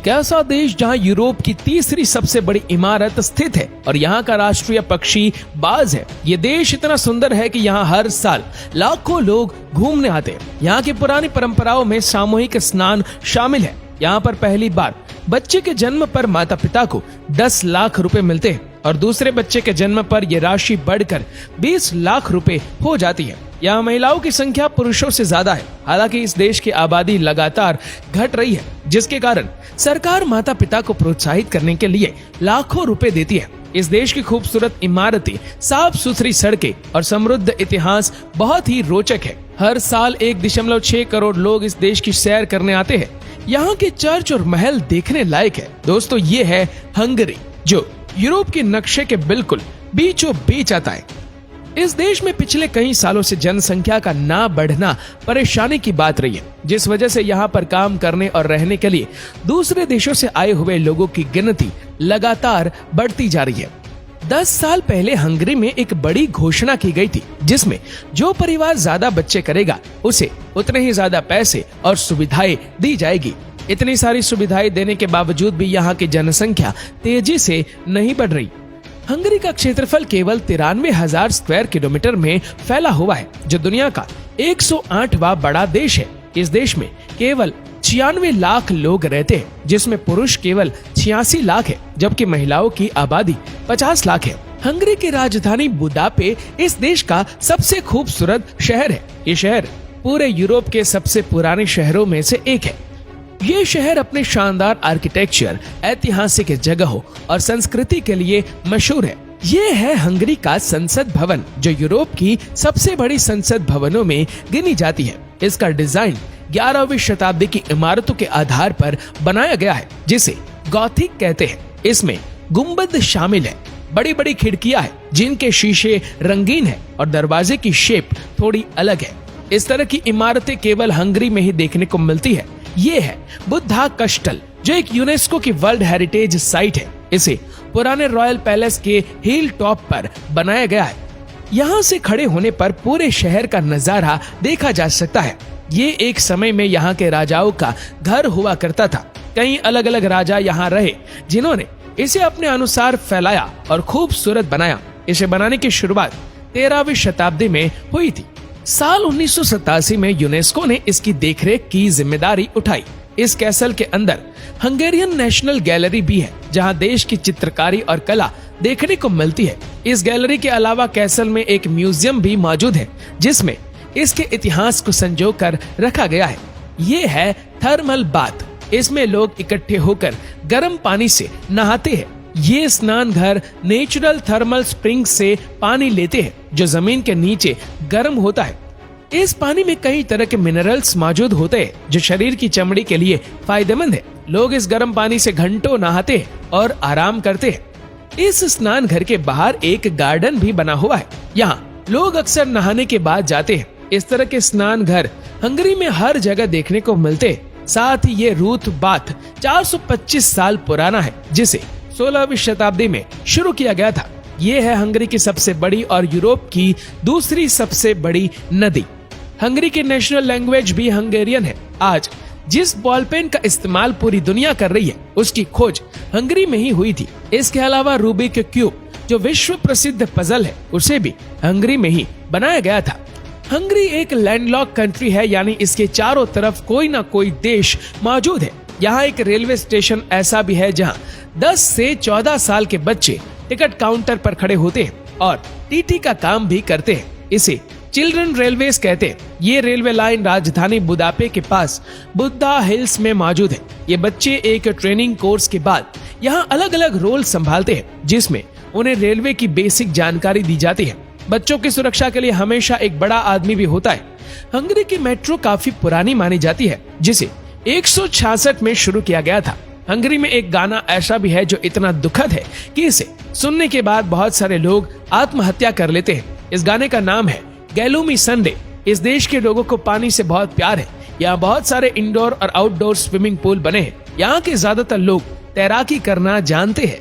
एक ऐसा देश जहां यूरोप की तीसरी सबसे बड़ी इमारत स्थित है और यहाँ का राष्ट्रीय पक्षी बाज है। ये देश इतना सुंदर है कि यहाँ हर साल लाखों लोग घूमने आते हैं। यहाँ की पुरानी परंपराओं में सामूहिक स्नान शामिल है। यहाँ पर पहली बार बच्चे के जन्म पर माता पिता को 10 लाख रुपए मिलते हैं और दूसरे बच्चे के जन्म पर यह राशि बढ़कर 20 लाख रुपए हो जाती है। यहाँ महिलाओं की संख्या पुरुषों से ज्यादा है। हालांकि इस देश की आबादी लगातार घट रही है, जिसके कारण सरकार माता पिता को प्रोत्साहित करने के लिए लाखों रुपए देती है। इस देश की खूबसूरत इमारतें, साफ सुथरी सड़कें और समृद्ध इतिहास बहुत ही रोचक है। हर साल 1.6 करोड़ लोग इस देश की सैर करने आते हैं। यहाँ के चर्च और महल देखने लायक है। दोस्तों, ये है हंगरी, जो यूरोप के नक्शे के बिल्कुल बीचों बीच आता है। इस देश में पिछले कई सालों से जनसंख्या का ना बढ़ना परेशानी की बात रही है, जिस वजह से यहाँ पर काम करने और रहने के लिए दूसरे देशों से आए हुए लोगों की गिनती लगातार बढ़ती जा रही है। 10 साल पहले हंगरी में एक बड़ी घोषणा की गई थी, जिसमें जो परिवार ज्यादा बच्चे करेगा उसे उतने ही ज्यादा पैसे और सुविधाएं दी जाएगी। इतनी सारी सुविधाएं देने के बावजूद भी यहाँ की जनसंख्या तेजी से नहीं बढ़ रही। हंगरी का क्षेत्रफल केवल 93,000 स्क्वायर किलोमीटर में फैला हुआ है, जो दुनिया का 108वां बड़ा देश है। इस देश में केवल 96 लाख लोग रहते हैं, जिसमें पुरुष केवल 86 लाख है, जबकि महिलाओं की आबादी 50 लाख है। हंगरी की राजधानी बुडापेस्ट इस देश का सबसे खूबसूरत शहर है। ये शहर पूरे यूरोप के सबसे पुराने शहरों में से एक है। ये शहर अपने शानदार आर्किटेक्चर, ऐतिहासिक जगहों और संस्कृति के लिए मशहूर है। ये है हंगरी का संसद भवन, जो यूरोप की सबसे बड़ी संसद भवनों में गिनी जाती है। इसका डिजाइन 11वीं शताब्दी की इमारतों के आधार पर बनाया गया है, जिसे गॉथिक कहते हैं। इसमें गुंबद शामिल है, बड़ी बड़ी खिड़कियां हैं जिनके शीशे रंगीन है और दरवाजे की शेप थोड़ी अलग है। इस तरह की इमारतें केवल हंगरी में ही देखने को मिलती है। ये है बुद्धा कस्टल, जो एक यूनेस्को की वर्ल्ड हेरिटेज साइट है। इसे पुराने रॉयल पैलेस के हिल टॉप पर बनाया गया है। यहाँ से खड़े होने पर पूरे शहर का नजारा देखा जा सकता है। ये एक समय में यहाँ के राजाओं का घर हुआ करता था। कई अलग अलग राजा यहाँ रहे, जिन्होंने इसे अपने अनुसार फैलाया और खूबसूरत बनाया। इसे बनाने की शुरुआत 13वीं शताब्दी में हुई थी। साल 1987 में यूनेस्को ने इसकी देखरेख की जिम्मेदारी उठाई। इस कैसल के अंदर हंगेरियन नेशनल गैलरी भी है, जहां देश की चित्रकारी और कला देखने को मिलती है। इस गैलरी के अलावा कैसल में एक म्यूजियम भी मौजूद है, जिसमें इसके इतिहास को संजो कर रखा गया है। ये है थर्मल बाथ। इसमें लोग इकट्ठे होकर गर्म पानी से नहाते हैं। ये स्नान घर नेचुरल थर्मल स्प्रिंग से पानी लेते हैं, जो जमीन के नीचे गर्म होता है। इस पानी में कई तरह के मिनरल्स मौजूद होते हैं, जो शरीर की चमड़ी के लिए फायदेमंद है। लोग इस गर्म पानी से घंटों नहाते हैं और आराम करते हैं। इस स्नान घर के बाहर एक गार्डन भी बना हुआ है। यहाँ लोग अक्सर नहाने के बाद जाते हैं। इस तरह के स्नान घर हंगरी में हर जगह देखने को मिलते हैं। साथ ही ये रूथ बाथ 425 साल पुराना है, जिसे 16वीं शताब्दी में शुरू किया गया था। ये है हंगरी की सबसे बड़ी और यूरोप की दूसरी सबसे बड़ी नदी। हंगरी की नेशनल लैंग्वेज भी हंगेरियन है। आज जिस बॉल पेन का इस्तेमाल पूरी दुनिया कर रही है, उसकी खोज हंगरी में ही हुई थी। इसके अलावा रूबिक क्यूब, जो विश्व प्रसिद्ध पजल है, उसे भी हंगरी में ही बनाया गया था। हंगरी एक लैंडलॉक कंट्री है, यानी इसके चारों तरफ कोई ना कोई देश मौजूद है। यहाँ एक रेलवे स्टेशन ऐसा भी है, जहाँ 10 से 14 साल के बच्चे टिकट काउंटर पर खड़े होते हैं और टीटी का काम भी करते हैं। इसे चिल्ड्रन रेलवेज कहते हैं। ये रेलवे लाइन राजधानी बुडापेस्ट के पास बुद्धा हिल्स में मौजूद है। ये बच्चे एक ट्रेनिंग कोर्स के बाद यहाँ अलग अलग रोल संभालते हैं, जिसमें उन्हें रेलवे की बेसिक जानकारी दी जाती है। बच्चों की सुरक्षा के लिए हमेशा एक बड़ा आदमी भी होता है। हंगरी की मेट्रो काफी पुरानी मानी जाती है, जिसे 166 में शुरू किया गया था। हंगरी में एक गाना ऐसा भी है जो इतना दुखद है कि इसे सुनने के बाद बहुत सारे लोग आत्महत्या कर लेते हैं। इस गाने का नाम है गैलूमी संडे। इस देश के लोगों को पानी से बहुत प्यार है। यहाँ बहुत सारे इंडोर और आउटडोर स्विमिंग पूल बने हैं। यहाँ के ज्यादातर लोग तैराकी करना जानते हैं।